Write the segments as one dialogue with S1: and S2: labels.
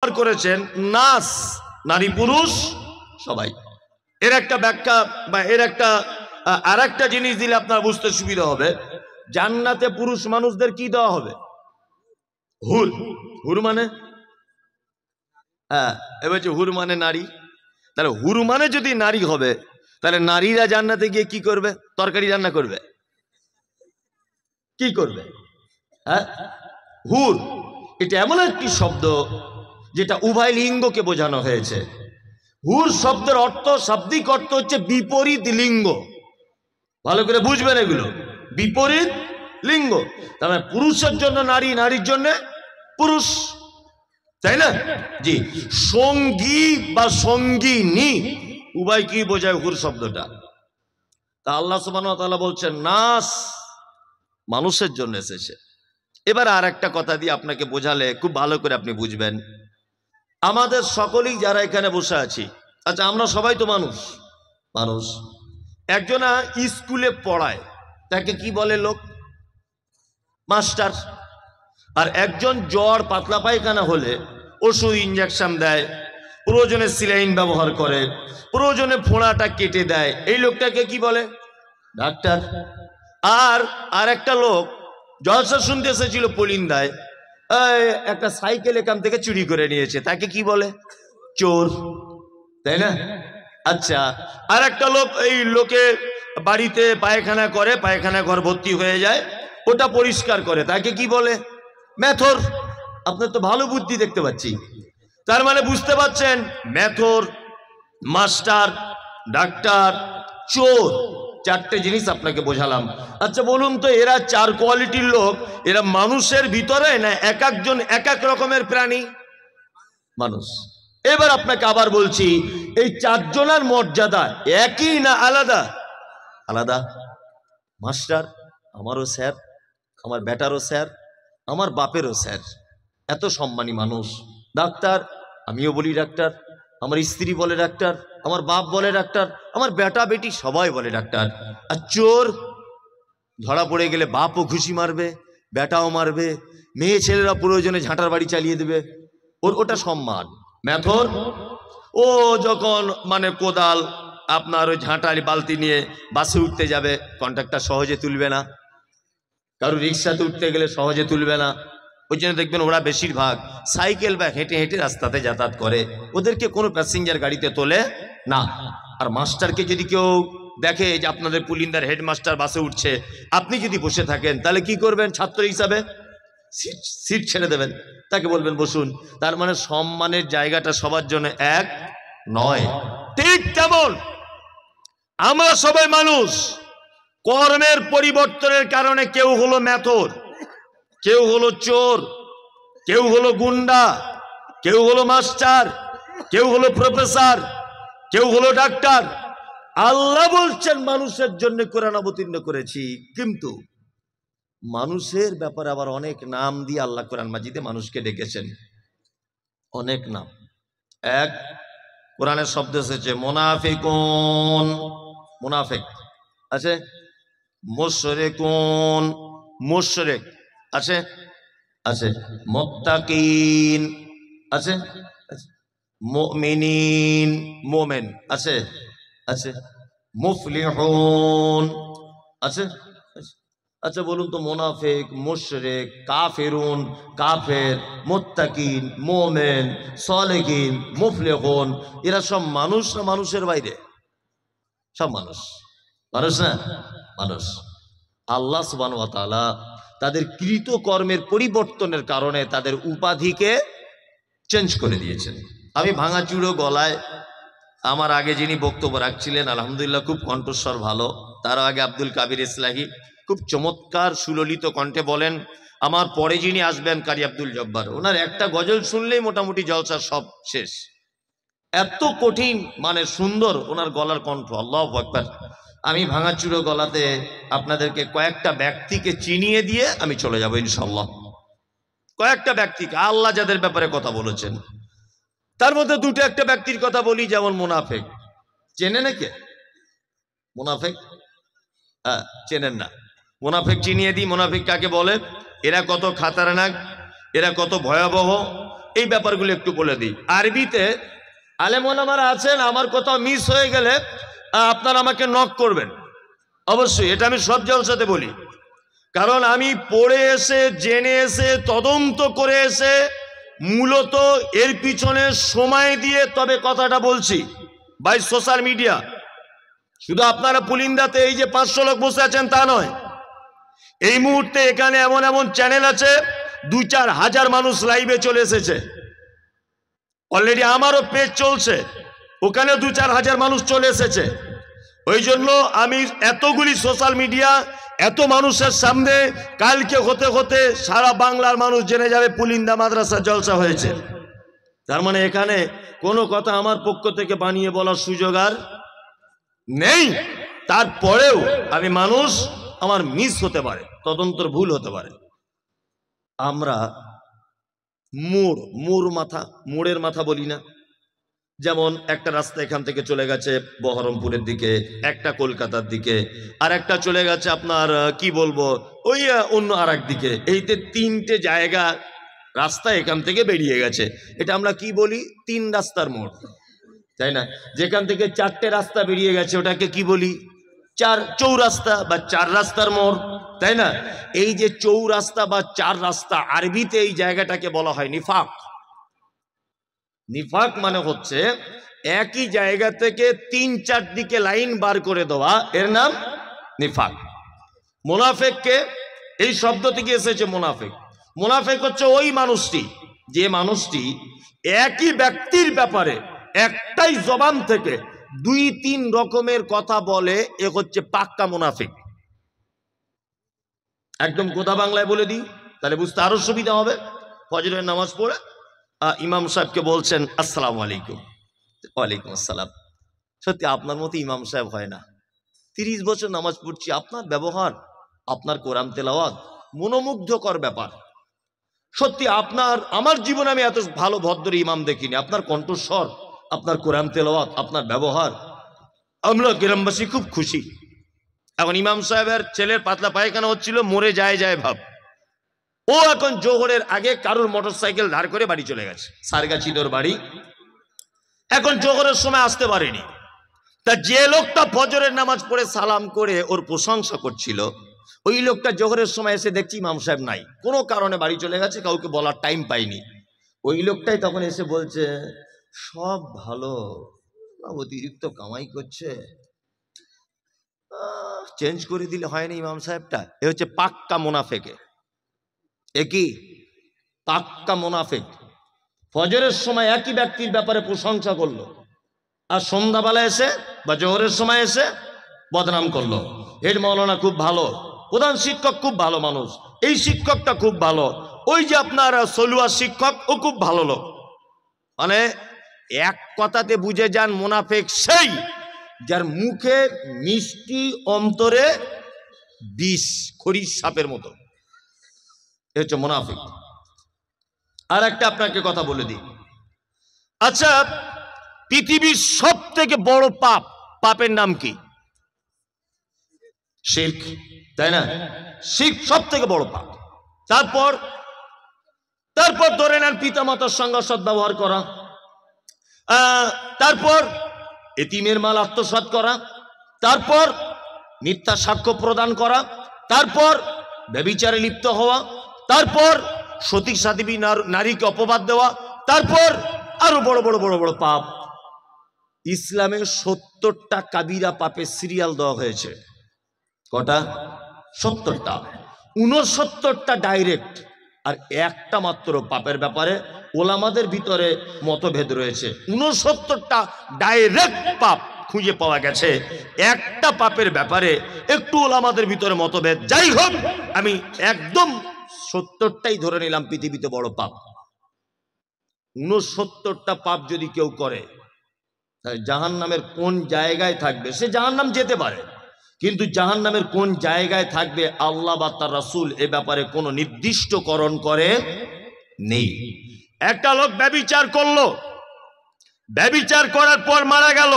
S1: ব্যবহার করেছেন নাস, নারী পুরুষ সবাই। এর একটা ব্যাখ্যা বা এর একটা আর একটা জিনিস দিলে আপনার বুঝতে সুবিধা হবে। জান্নাতে পুরুষ মানুষদের কি দেওয়া হবে? হুর। হুর মানে এবার হুর মানে নারী। তাহলে হুর মানে যদি নারী হবে, তাহলে নারীরা জান্নাতে গিয়ে কি করবে? তরকারি রান্না করবে, কি করবে? হ্যাঁ, হুর এটা এমন একটি শব্দ যেটা উভয় লিঙ্গকে বোঝানো হয়েছে। হুর শব্দের অর্থ, শাব্দিক অর্থ হচ্ছে বিপরীত লিঙ্গ। ভালো করে বুঝবেন এগুলো, বিপরীত লিঙ্গ। তার মানে পুরুষের জন্য নারী, নারীর জন্য পুরুষ, তাই না? জি। সঙ্গী বা সঙ্গিনী উভয় কি বোঝায় হুর শব্দটা? তা আল্লাহ সুবহানাহু ওয়া তাআলা বলছেন নাস, মানুষের জন্য এসেছে। এবার আর একটা কথা দিয়ে আপনাকে বোঝালে খুব ভালো করে আপনি বুঝবেন। আমাদের সকলেই যারা এখানে বসে আছি, আচ্ছা আমরা সবাই তো মানুষ। মানুষ একজনা স্কুলে পড়ায়, তাকে কি বলে লোক? মাস্টার। আর একজন জ্বর পাতলা পায়খানা হলে ওষুধ ইঞ্জেকশন দেয়, প্রয়োজনে সিলাইন ব্যবহার করে, প্রয়োজনে ফোঁড়াটা কেটে দেয়, এই লোকটাকে কি বলে? ডাক্তার। আর একটা লোক জলসা শুনতে এসেছিল পলিন্দায়, একটা সাইকেল এখান থেকে চুরি করে নিয়েছে, তাকে কি বলে? চোর, তাই না? আচ্ছা, আর একটা লোক এই লোকে বাড়িতে পায়খানা করে, পায়খানা ঘর ভর্তি হয়ে যায়, ওটা পরিষ্কার করে, তাকে কি বলে? মেথর। আপনার তো ভালো বুদ্ধি দেখতে পাচ্ছি। তার মানে বুঝতে পাচ্ছেন, মেথর, মাস্টার, ডাক্তার, চোর, চারটে জিনিস আপনাকে বোঝালাম। আচ্ছা বলুন তো, এরা চার কোয়ালিটির লোক, এরা মানুষের ভিতরে না এক একজন এক এক রকমের প্রাণী? মানুষ। এবার আপনাকে আবার বলছি, এই চারজনের মর্যাদা একই না আলাদা? আলাদা। মাস্টার আমারও স্যার, আমার বেটারও স্যার, আমার বাপেরও স্যার, এত সম্মানী মানুষ। ডাক্তার আমিও বলি ডাক্তার, আমার স্ত্রী বলে ডাক্তার, আমার বাপ বলে ডাক্তার, আমার বেটা বেটি সবাই বলে ডাক্তার। আর চোর ধরা পড়ে গেলে বাপও ঘুষি মারবে, বেটাও মারবে, মেয়ে ছেলেরা প্রয়োজনে ঝাঁটার বাড়ি চালিয়ে দেবে, ওটা সম্মান। মেথর ও যখন মানে কোদাল আপনার ওই ঝাঁটালি বালতি নিয়ে বাসে উঠতে যাবে, কন্ট্রাক্টর সহজে তুলবে না, কারো রিক্সাতে উঠতে গেলে সহজে তুলবে না। ওই জন্য দেখবেন ওরা বেশিরভাগ সাইকেল বা হেঁটে হেঁটে রাস্তাতে যাতায়াত করে, ওদেরকে কোনো প্যাসেঞ্জার গাড়িতে তোলে না। আর মাস্টারকে যদি কেউ দেখে যে আপনাদের পুলিন্দার হেডমাস্টার বাসে উঠছে, আপনি যদি বসে থাকেন, তাহলে কি করবেন? ছাত্র হিসাবে সিট ছেড়ে দেবেন, তাকে বলবেন বসুন। তার মানে সম্মানের জায়গাটা সবার জন্য এক নয়। ঠিক তেমন আমরা সবাই মানুষ, কর্মের পরিবর্তনের কারণে কেউ হলো মেথর, কেউ হলো চোর, কেউ হলো গুন্ডা, কেউ হলো মাস্টার, কেউ হলো প্রফেসর, কেউ হলো ডাক্তার। আল্লাহ বলছেন মানুষের জন্য কোরআন অবতীর্ণ করেছি, কিন্তু মানুষের ব্যাপারে আবার অনেক নাম দিয়ে আল্লাহ কোরআন মাজিদে মানুষকে ডেকেছেন, অনেক নাম। এক, কোরআনের শব্দ এসেছে মুনাফিকুন, মুনাফিক আছে, মুশরিকুন, মুশরিক আছে, আছে, মুত্তাকিন আছে, মুমিনিন, মুমিন আছে, আছে, মুফলিহুন আছে। আচ্ছা বলুন তো, মুনাফিক, মুশরিক, কাফিরুন, কাফের, মুত্তাকিন, মুমিন, সালেহিন, মুফলিহুন, এরা সব মানুষ না মানুষের বাইরে? সব মানুষ। মানুষ না? মানুষ। আল্লাহ সুবহানাহু ওয়া তাআলা তাদের কৃত কর্মের পরিবর্তনের কারণে তাদের উপাধিকে চেঞ্জ করে দিয়েছেন। আমি ভাঙাচুরো গলায়, আমার আগে যিনি বক্তব্য রাখছিলেন আলহামদুলিল্লাহ খুব কণ্ঠস্বর ভালো, তার আগে আব্দুল কাবির ইসলাহি খুব চমৎকার সুললিত কণ্ঠে বলেন। আমার পরে যিনি আসবেন কারি আব্দুল জব্বার, ওনার একটা গজল শুনলেই মোটামুটি জলসা সব শেষ, এত কঠিন মানে সুন্দর ওনার গলার কণ্ঠ, আল্লাহু আকবার। আমি ভাঙাচুরো গলাতে আপনাদেরকে কয়েকটা ব্যক্তিকে চিনিয়ে দিয়ে আমি চলে যাব ইনশাআল্লাহ। কয়েকটা ব্যক্তিকে আল্লাহ যাদের ব্যাপারে কথা বলেছেন, তার মধ্যে দুটো একটা ব্যক্তির কথা বলি, যেমন মুনাফিক। চেনে নাকি মুনাফিক? চেনেন না? মুনাফিক চিনিয়ে দিই। মুনাফিক কাকে বলে? এরা কত খাতারনাক, এরা কত ভয়াবহ, এই ব্যাপারগুলো একটু বলে দিই। আরবিতে আলেম ওলামারা আছেন, আমার কোথাও মিস হয়ে গেলে আপনারা আমাকে নক করবেন অবশ্যই, এটা আমি সব জলসাতে বলি, কারণ আমি পড়ে এসে জেনে এসে তদন্ত করে এসে মূলত এর পিছনে সময় দিয়ে তবে কথাটা বলছি। বাই সোশ্যাল মিডিয়া শুধু আপনারা পুলিন্দাতে এই যে 500 লোক বসে আছেন তা নয়, এই মুহূর্তে এখানে এমন এমন চ্যানেল আছে 2-4 হাজার মানুষ লাইভে চলে এসেছে, অলরেডি আমারও পেজ চলছে, ওখানে 2-4 হাজার মানুষ চলে এসেছে। ওই জন্য আমি এতগুলি সোশ্যাল মিডিয়া এত মানুষের সামনে কালকে হতে হতে সারা বাংলার মানুষ জেনে যাবে পুলিন্দা মাদ্রাসা জলসা হয়েছে। তার মানে এখানে কোনো কথা আমার পক্ষ থেকে বানিয়ে বলার সুযোগ আর নেই। তারপরেও আমি মানুষ, আমার মিস হতে পারে, তদন্তর ভুল হতে পারে। আমরা মোড়ের মাথা বলি না, যেমন একটা রাস্তা এখান থেকে চলে গেছে বহরমপুরের দিকে, একটা কলকাতার দিকে, আর একটা চলে গেছে আপনার কি বলবো ওই অন্য আর এক দিকে, এইতে 3টে জায়গা রাস্তা এখান থেকে বেরিয়ে গেছে, এটা আমরা কি বলি? 3 রাস্তার মোড়, তাই না? যেখান থেকে 4টে রাস্তা বেরিয়ে গেছে ওটাকে কি বলি? 4 চৌরাস্তা বা 4 রাস্তার মোড়, তাই না? এই যে চৌরাস্তা বা 4 রাস্তা, আরবিতে এই জায়গাটাকে বলা হয় নিফাক। নিফাক মানে হচ্ছে একই জায়গা থেকে 3-4 দিকে লাইন বার করে দেওয়া, এর নাম নিফাক। মুনাফিককে এই শব্দ থেকে এসেছে মুনাফিক। মুনাফিক হচ্ছে ওই মানুষটি, যে মানুষটি একই ব্যক্তির ব্যাপারে একটাই জবান থেকে 2-3 রকমের কথা বলে, এ হচ্ছে পাক্কা মুনাফিক। একদম কথা বাংলায় বলে দিই, তাহলে বুঝতে আরো সুবিধা হবে। ফজরের নামাজ পড়ে ইমাম সাহেবকে বলছেন আসসালামু আলাইকুম। ওয়ালাইকুম আসসালাম। সত্যি আপনার মতো ইমাম সাহেব হয় না, 30 বছর নামাজ পড়ছি, আপনার ব্যবহার, আপনার কোরআন তেলাওয়াত মনোমুগ্ধকর ব্যাপার। সত্যি আমার জীবনে আমি এত ভালো ভদ্র ইমাম দেখিনি। আপনার কণ্ঠস্বর, আপনার কোরআন তেলাওয়াত, আপনার ব্যবহার, আমরা গ্রামবাসী খুব খুশি। এখন ইমাম সাহেবের ছেলের পাতলা পায়খানা হচ্ছিল, মরে যায় ভাব। ও এখন জোহরের আগে কারুর মোটরসাইকেল ধার করে বাড়ি চলে গেছে, সারগাছিদোর বাড়ি। এখন জোহরের সময় আসতে পারেনি। তা যে লোকটা ফজরের নামাজ পড়ে সালাম করে ওর প্রশংসা করছিল, ওই লোকটা জোহরের সময় এসে দেখছি ইমাম সাহেব নাই, কোনো কারণে বাড়ি চলে গেছে, কাউকে বলার টাইম পাইনি। ওই লোকটাই তখন এসে বলছে সব ভালো, অতিরিক্ত কামাই করছে, চেঞ্জ করে দিলে হয়নি ইমাম সাহেবটা। এ হচ্ছে পাক্কা মুনাফিকে। একই পাক্কা মুনাফিক। ফজরের সময় একই ব্যক্তির ব্যাপারে প্রশংসা করলো, আর সন্ধ্যাবেলা এসে বা জোহরের সময় এসে বদনাম করলো। হেড মাওলানা খুব ভালো, প্রধান শিক্ষক খুব ভালো মানুষ, এই শিক্ষকটা খুব ভালো, ওই যে আপনার সলুয়া শিক্ষক ও খুব ভালো লোক। মানে এক কথাতে বুঝে যান মুনাফিক সেই যার মুখে মিষ্টি, অন্তরে বিষ, খরির সাপের মতো, এ হচ্ছে মুনাফিক। আর একটা আপনাকে কথা বলে দিই, আচ্ছা পৃথিবীর সব থেকে বড় পাপের নাম কি? শিরক, তাই না? শিরক সব থেকে বড় পাপ। তারপর ধরে নেন পিতামাতার সঙ্গে সদ্ব্যবহার করা, তারপর এতিমের মাল আত্মসাৎ করা, তারপর মিথ্যা সাক্ষ্য প্রদান করা, তারপর ব্যভিচারে লিপ্ত হওয়া, তারপর সতী সাধ্বী নারীকে অপবাদ দেওয়া, তারপর আরো বড় বড় বড় বড় পাপ। ইসলামে 70টা কাবিরা পাপের সিরিয়াল দেওয়া হয়েছে। কটা? 70টা। 69টা ডাইরেক্ট, আর একটা মাত্র পাপের ব্যাপারে ওলামাদের ভিতরে মতভেদ রয়েছে। 69টা ডাইরেক্ট পাপ খুঁজে পাওয়া গেছে, একটা পাপের ব্যাপারে একটু ওলামাদের ভিতরে মতভেদ। যাই হোক, আমি একদম 70টাই ধরে নিলাম পৃথিবীতে বড় পাপ। 69টা পাপ যদি কেউ করে, জাহান্নামের কোন জায়গায় থাকবে? সে জাহান্নাম যেতে পারে, কিন্তু জাহান্নামের কোন জায়গায় থাকবে আল্লাহ বা তার রাসূল এ ব্যাপারে কোনো নির্দিষ্টকরণ করে নেই। একটা লোক ব্যভিচার করলো, ব্যভিচার করার পর মারা গেল,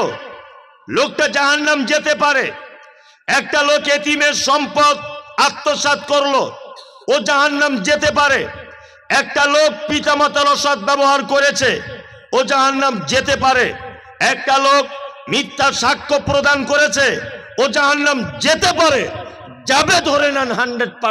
S1: লোকটা জাহান্নাম যেতে পারে। একটা লোক এতিমের সম্পদ আত্মসাৎ করলো, ও জাহান্নাম যেতে পারে। একটা লোক পিতামাতার অসৎ ব্যবহার করেছে, ও জাহান্নাম যেতে পারে। একটা লোক মিথ্যা সাক্ষ্য প্রদান করেছে, ও জাহান্নাম যেতে পারে, যাবে ধরে নেন 100%।